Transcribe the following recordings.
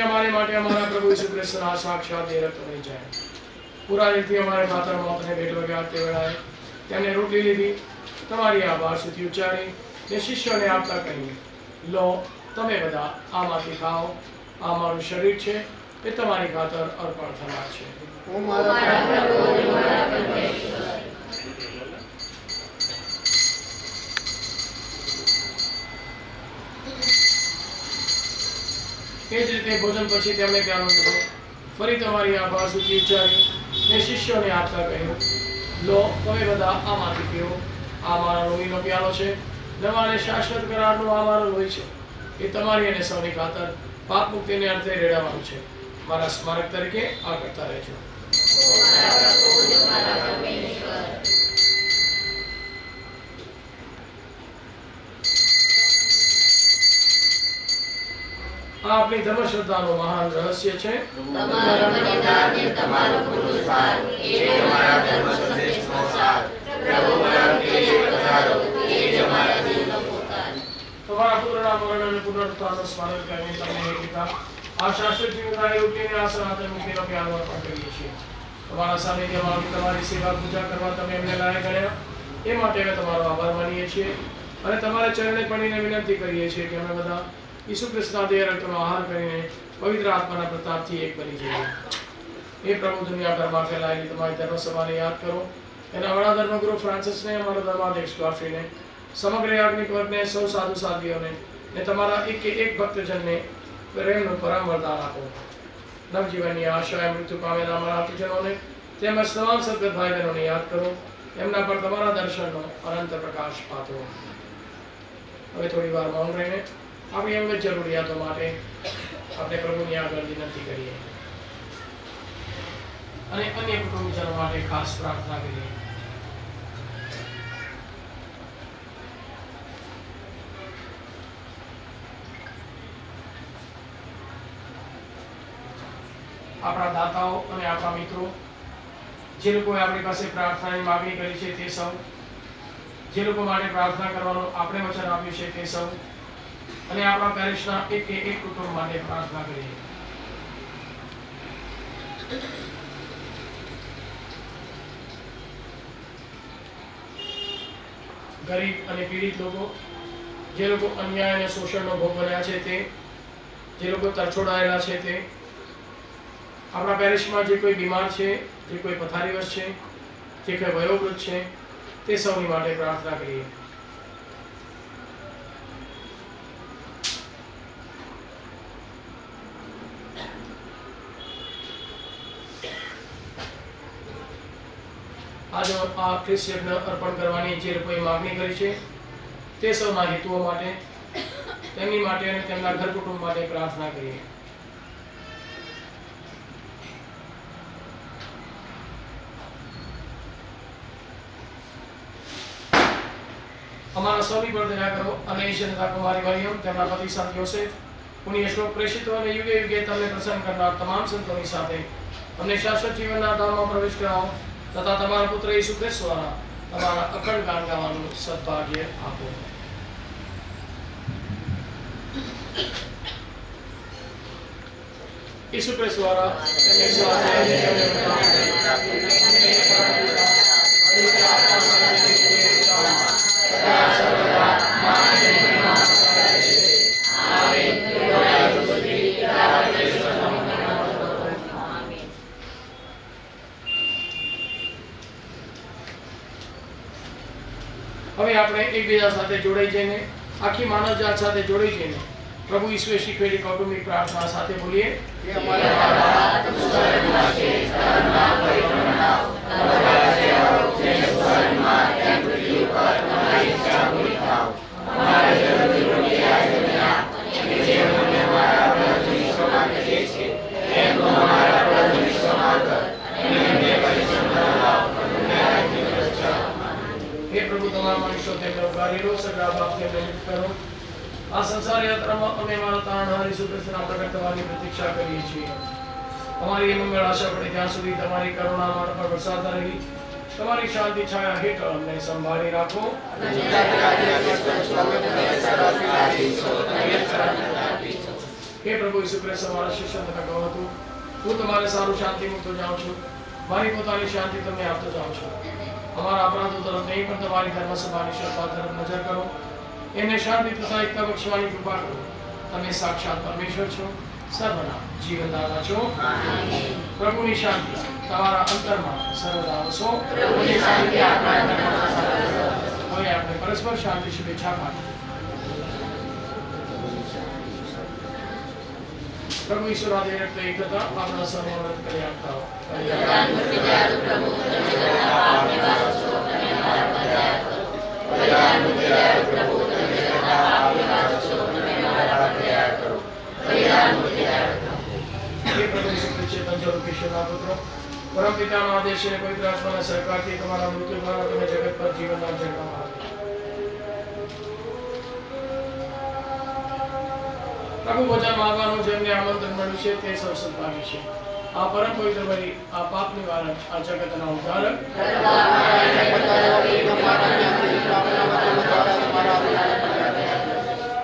हमारे माटे हमारा प्रभु यीशु क्रिस्त ना साक्षात दे रक्त नहीं जाए पूरा दिलથી हमारे खातर મોતને ભેટ વગાડતે વેળાએ તેમણે રોટલી લીધી, તમારી આભાર સ્તુતિ ઉચ્ચારી ને શિષ્યોને આપતા કહ્યું, લો તમે બધા આમાંથી ખાઓ, આ મારું શરીર છે એ તમારી ખાતર અર્પણ થનાર છે. એ જ રીતે ભોજન પછી તેમણે પ્યાલો લીધો, ફરી તમારી આભાર સ્તુતિ ઉચ્ચારી ને શિષ્યોને આપતા કહ્યું, લો તમે બધા આમાંથી પીઓ, આ મારા લોહીનો પ્યાલો છે, નવા અને શાશ્વત કરારનો આ મારો લોહી છે, એ તમારી અને સૌની ખાતર પાપ મુક્તિને અર્થે રેડાવાનું છે. મારા સ્મારક તરીકે આ કરતા રહેજો. આ આપણી ધર્મ શ્રદ્ધાનું મહાન રહસ્ય છે. તમારા બલિદાન ને તમારો પુરુષાર્થ એ તમારા ધર્મ સંદેશનો સાર. પ્રભુ મારા પ્રિય પધારો એ જ અમારા દિલનો પોકાર. તમારા પુત્રના મરણ અને પુનરુત્થાનનું સ્મરણ કરીને તમને હે પિતા આ શાશ્વત જીવનદાયી રોટલીને આ સનાતન મુક્તિનો પ્યાલો અર્પણ કરીએ છીએ. તમારા સાનિધ્યમાં તમારી સેવા પૂજા કરવા તમે એમને લાયક ગણ્યા એ માટે અમે તમારો આભાર માનીએ છીએ અને તમારા ચરણે પડીને વિનંતી કરીએ છીએ કે અમે બધા ઈસુ ખ્રિસ્તના દેહ રક્તનો આહાર કરીને પવિત્ર આત્માના પ્રતાપથી એક બની જઈએ. એ પ્રભુ દુનિયાભરમાં ફેલાયેલી તમારી ધર્મસભાને યાદ કરો. એના વડા ધર્મગુરુ ફ્રાન્સિસને, અમારા ધર્માધ્યક્ષ ક્લાફીને, સમગ્ર યાજ્ઞિક વર્ગને, સૌ સાધુ સાધ્વીઓને ને તમારા એક ભક્તજનને પ્રેમનું પરમ વરદાન આપો. નવજીવનની આશાએ મૃત્યુ પામેલા અમારા આત્મજનોને તેમજ તમામ સદગત ભાઈ બહેનોને યાદ કરો. એમના પર તમારા દર્શનનો અનંત પ્રકાશ પાથરો. હવે થોડી વાર મૌન રહીને આપણી અંગત જરૂરિયાતો માટે આપણે પ્રભુની આગળ વિનંતી કરીએ અને અન્ય કુટુંબીજનો માટે ખાસ પ્રાર્થના કરીએ. આપણા દાતાઓ અને આપણા મિત્રો, જે લોકોએ આપણી પાસે પ્રાર્થનાની માગણી કરી છે તે સૌ, જે લોકો માટે પ્રાર્થના કરવાનું આપણે વચન આપ્યું છે તે સૌ, અને આપણા પેરિશના એક કુટુંબ માટે પ્રાર્થના કરીએ. ગરીબ અને પીડિત લોકો, જે લોકો અન્યાય અને શોષણનો ભોગ બન્યા છે તે, જે લોકો તરછોડાયેલા છે તે, આપણા પેરિશમાં જે કોઈ બીમાર છે, જે કોઈ પથારીવશ છે, જે કોઈ વયોવૃદ્ધ છે તે સૌની માટે પ્રાર્થના કરીએ. આજે આ ખ્રિસ્ત યજ્ઞ અર્પણ કરવાની જે લોકોએ માગણી કરી છે તે સૌના હેતુઓ માટે, તેમની માટે અને તેમના ઘર કુટુંબ માટે પ્રાર્થના કરીએ. અમારા સૌની પર દયા કરો અને ઈશ્વરતા કુમારી મરિયમ, તેમના પતિ સંત યોસેફ, પુણ્ય શ્લોક પ્રેષિતો અને યુગે યુગે તમને પ્રસન્ન કરનાર તમામ સંતોની સાથે અમને શાશ્વત જીવનના ધામમાં પ્રવેશ કરાવો તથા તમારા પુત્ર ઈસુ ખ્રિસ્ત દ્વારા તમારા અખંડ ગાન ગાવાનું સદભાગ્ય આપો. ઈસુ ખ્રિસ્ત દ્વારા હવે આપણે એકબીજા સાથે જોડાઈ જઈને, આખી માનવજાત સાથે જોડાઈ જઈને પ્રભુ ઈસુએ શીખવેલી કૌટુંબિક પ્રાર્થના સાથે બોલીએ. આ સંસાર યાત્રામાં અમે મારા તારણહાર ઈસુ ખ્રિસ્તના પ્રગટ થવાની પ્રતીક્ષા કરીએ છીએ. અમારી એ મંગળ આશા પડે ત્યાં સુધી તમારી કરુણા અમારા પર વરસાદતા રહી, તમારી શાંતિ છાયા હેઠળ અમને સંભાળી રાખો. હે પ્રભુ ઈસુ ખ્રિસ્ત અમારા શિષ્ય તમે કહો હતું હું તમારે સારું શાંતિ મૂકતો જાઉં છું, મારી પોતાની શાંતિ તમે આપતો જાઓ છો. અમારા અપરાધો તરફ નહીં પણ તમારી ધર્મસભાની શ્રદ્ધા તરફ નજર કરો. એને શાંતિ તથા એકતા બક્ષવાની કૃપા કરો. તમે સાક્ષાત પરમેશ્વર છો, સર્વના જીવનદાતા છો. પ્રભુની શાંતિ તમારા અંતરમાં સર્વદા વસો. પ્રભુની શાંતિ આપણા અંતરમાં સર્વદા વસો. હવે આપણે પરસ્પર શાંતિ શુભેચ્છા પાઠવીએ. પ્રભુ ઈશ્વરાદિ રક્ત એક હતા આપણા સર્વનો રક્ત કરી આપતા હો. કલ્યાણ મૂર્તિ દયાળુ પ્રભુ, તમે જગતના પાપ નિવારક છો, તમે અમારા પર દયા કરો. કલ્યાણ મૂર્તિ દયાળુ પ્રભુ, તમે જગતના પાપ નિવારક છો, તમે અમારા પર દયા કરો. કલ્યાણ મૂર્તિ દયાળુ પ્રભુ. હે પ્રભુ ઈસુ ખ્રિસ્ત પંચરૂપ ઈશ્વરના પુત્ર, પરમ પિતાના આદેશ અને પવિત્ર આત્માના સહકારથી તમારા મૃત્યુ દ્વારા તમે જગત પર જીવનદાન જન્મમાં આપ્યું. પ્રભુ ભોજનમાં આવવાનું જેમને આમંત્રણ મળ્યું છે તે સૌ સદભાગી છે. આ પરમ પવિત્ર બલિ, આ પાપ નિવારક, આ જગતના ઉદ્ધારક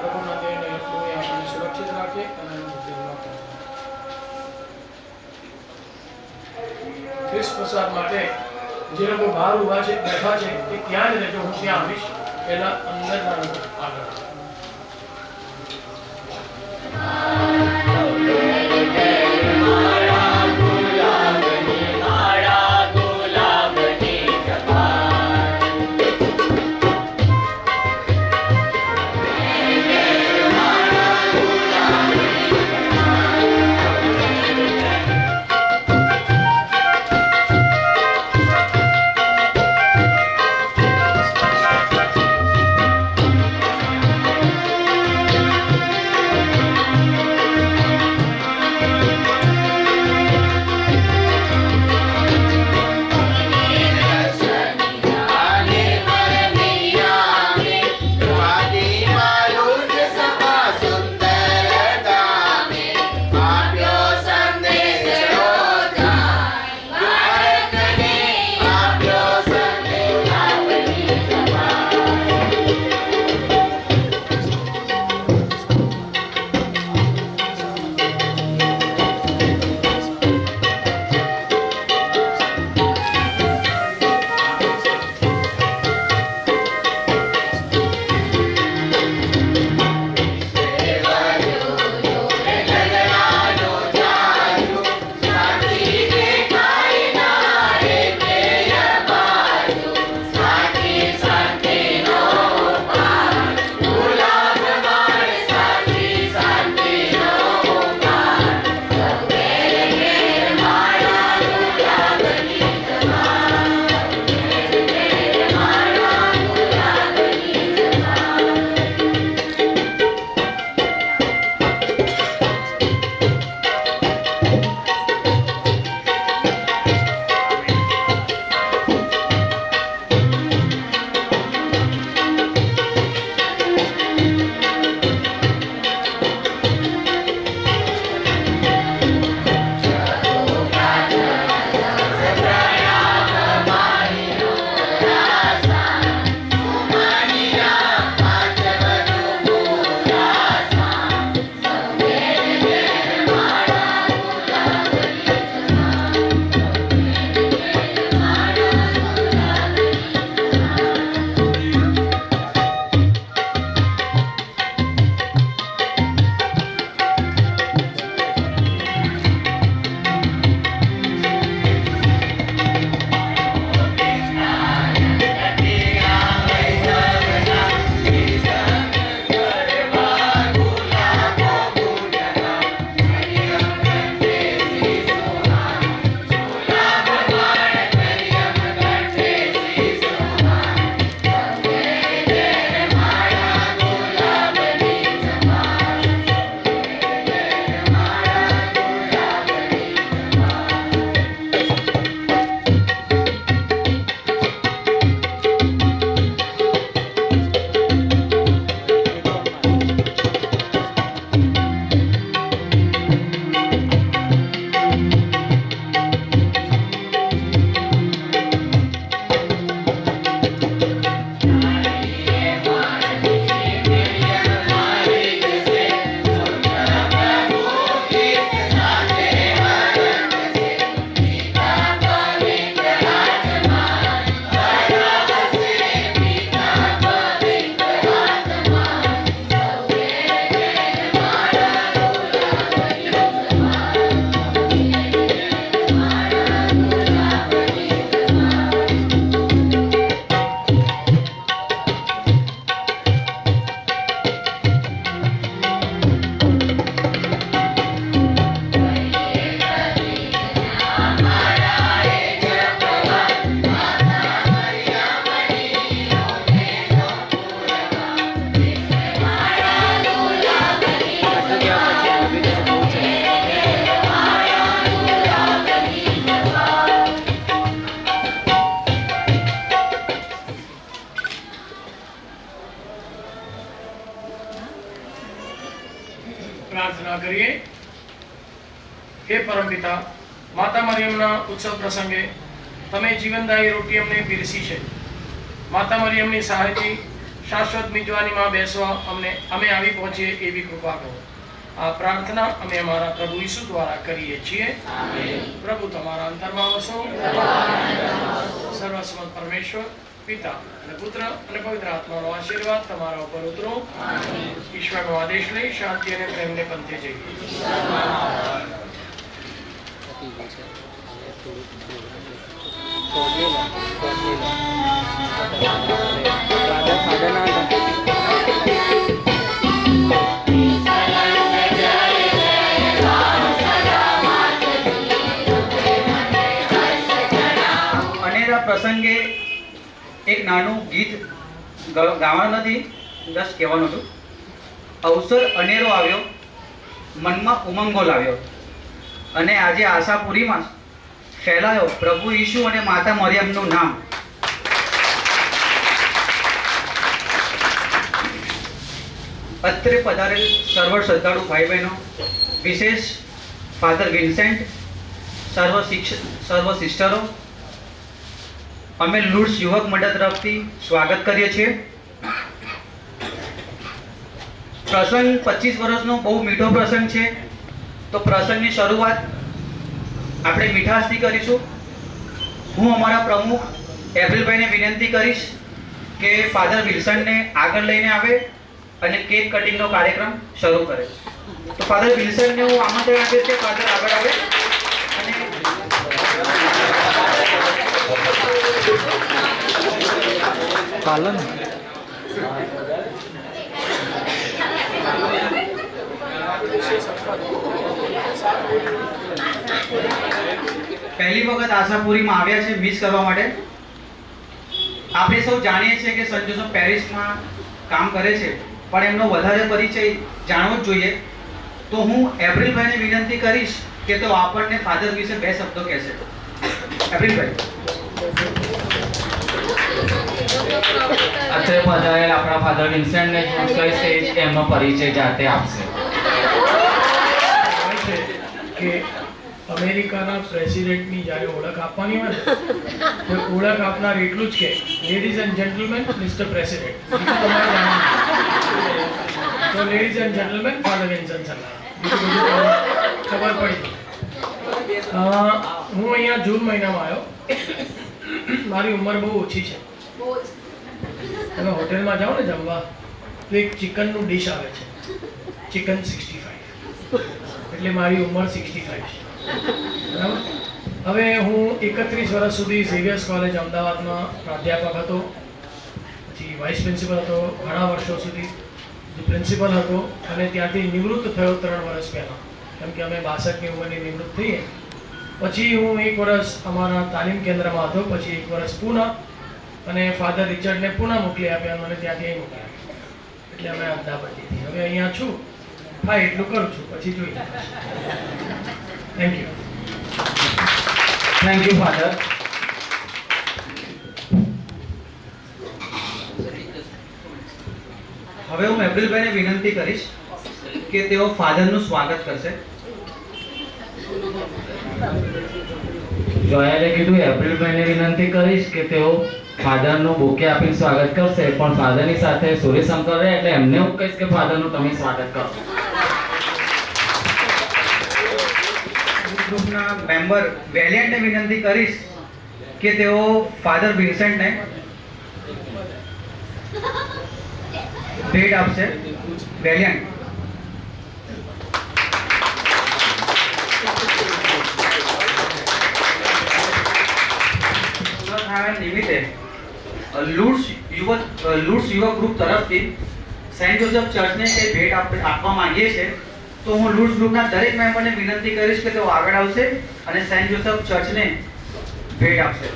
પ્રભુના દેહને લોહી આપણને સુરક્ષિત રાખે અને મુક્તિમાં આપે. ખ્રિસ્ત પ્રસાદ માટે જે લોકો બહાર ઉભા છે બેઠા છે તે ત્યાં જ રહેજો, હું ત્યાં આવીશ. પહેલા અંદરના લોકો આગળ. હે પરમપિતા, માતા મરિયમના ઉત્સવ પ્રસંગે તમે જીવનદાયી રોટી અમને પીરસી છે. માતા મરિયમની સહાયથી શાશ્વત મિજવાનીમાં બેસવા અમે આવી પહોંચીએ એવી કૃપા કરો. આ પ્રાર્થના અમે અમારા પ્રભુ ઈસુ દ્વારા કરીએ છીએ. પ્રભુ તમારા અંતરમાં વસો. સર્વસમત પરમેશ્વર પિતા અને પુત્ર અને પવિત્ર આત્માનો આશીર્વાદ તમારા ઉપર ઉતરો. ઈશ્વરનો આદેશ લઈ શાંતિ અને પ્રેમને પંથે જઈએ. પ્રસંગે એક નાનું ગીત ગાવાનું નથી, જસ્ટ કહેવાનું હતું. અવસર અનેરો આવ્યો, મનમાં ઉમંગો લાવ્યો, અને આજે આશાપુરીમાં ફેલાયો પ્રભુ ઈસુ અને માતા મરિયમનું નામ. અત્રે પધારેલ સર્વ શ્રદ્ધાળુ ભાઈ બહેનો, વિશેષ ફાધર વિન્સેન્ટ, સર્વ સિસ્ટરો, અમે લુડ્સ યુવક મંડળ તરફથી સ્વાગત કરીએ છીએ. પ્રસંગ 25 વર્ષનો બહુ મીઠો પ્રસંગ છે, તો પ્રસંગની શરૂઆત આપણે મીઠાશથી કરીશું. હું અમારા પ્રમુખ એપ્રિલભાઈને વિનંતી કરીશ કે ફાધર વિલ્સનને આગળ લઈને આવે અને કેક કટિંગનો કાર્યક્રમ શરૂ કરે. તો ફાધર વિલ્સનને હું આમંત્રણ આપીશ કે ફાધર આગળ આવે અને પાલન પહેલી વખત આશાપુરીમાં આવ્યા છે મિસ કરવા માટે. આપણે સૌ જાણીએ છીએ કે સેન્ટ જોસેફ પેરિસમાં કામ કરે છે, પણ એમનો વધારે પરિચય જાણવો જ જોઈએ. તો હું એપ્રિલભાઈને વિનંતી કરીશ કે તો આપણને ફાધર વિશે 2 શબ્દો કહેશે. એપ્રિલભાઈ. અત્રે પધારેલ આપણા ફાધર વિન્સેન્ટને હું કહીશ કે એમનો પરિચય જાતે આપશે. કે અમેરિકાના પ્રેસિડેન્ટની જ્યારે ઓળખ આપવાની હોય ને, તો ઓળખ આપનાર એટલું જ કે ladies and gentlemen mister president. તો ladies and gentlemen father Vincent Sarala, ખબર પડી. હું અહીંયા જૂન મહિનામાં આવ્યો. મારી ઉંમર બહુ ઓછી છે. તમે હોટેલમાં જાઓ ને જમવા, તો એક ચિકનનું ડીશ આવે છે, ચિકન 65, એટલે મારી ઉંમર 65 છે. બરાબર. હવે હું 31 વર્ષ સુધી ઝેવિયર્સ કોલેજ અમદાવાદમાં પ્રાધ્યાપક હતો, પછી વાઇસ પ્રિન્સિપલ હતો ઘણા વર્ષો સુધી, પ્રિન્સિપલ હતો, અને ત્યાંથી નિવૃત્ત થયો 3 વર્ષ પહેલાં, કેમ કે અમે 62ની ઉંમરની નિવૃત્ત થઈએ. પછી હું 1 વર્ષ અમારા તાલીમ કેન્દ્રમાં હતો, પછી 1 વર્ષ પૂના, અને ફાધર રિચર્ડને પૂના મોકલી આપ્યા, મને ત્યાંથી અહીં મોકલ્યા, એટલે અમે અમદાવાદથી. હવે અહીંયા છું, હા એટલું કરું છું, પછી જોઈએ. Thank you. Thank you father. હવે હું એપ્રિલભાઈને વિનંતી કરીશ કે તેઓ ફાધરનું સ્વાગત કરશે. જોયાલે કીધું એપ્રિલભાઈને વિનંતી કરીશ કે તેઓ ફાધરનું બુકે આપીને સ્વાગત કરશે, પણ ફાધરની સાથે સૂર્યશંકર રહે એટલે એમને હું કહીશ કે ફાધરનું તમે સ્વાગત કરો. ગ્રુપના મેમ્બર વેલિયન્ટને વિનંતી કરીશ કે તેઓ ફાધર વિન્સેન્ટને ભેટ આપશે. વેલિયન્ટ. નિમિત્તે લુડ્સ યુવક ગ્રુપ તરફથી સેન્ટ જોસેફ ચર્ચને કંઈ ભેટ આપવા માંગીએ છીએ. તો હું લુડ્સ ગ્રુપના દરેક મેમ્બરને વિનંતી કરીશ કે તેઓ આગળ આવશે અને સેન્ટ જોસેફ ચર્ચને ભેટ આપશે.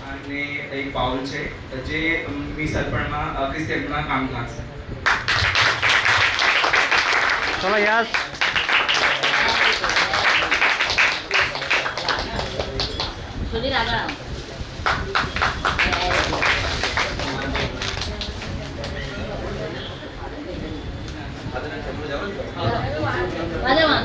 અને એક પાઉલ છે જે મીસ અર્પણમાં ક્રિસ્ટિયનમાં કામ લાગશે. ચલો યાર. સુધીર આગળ આવો. વાંધો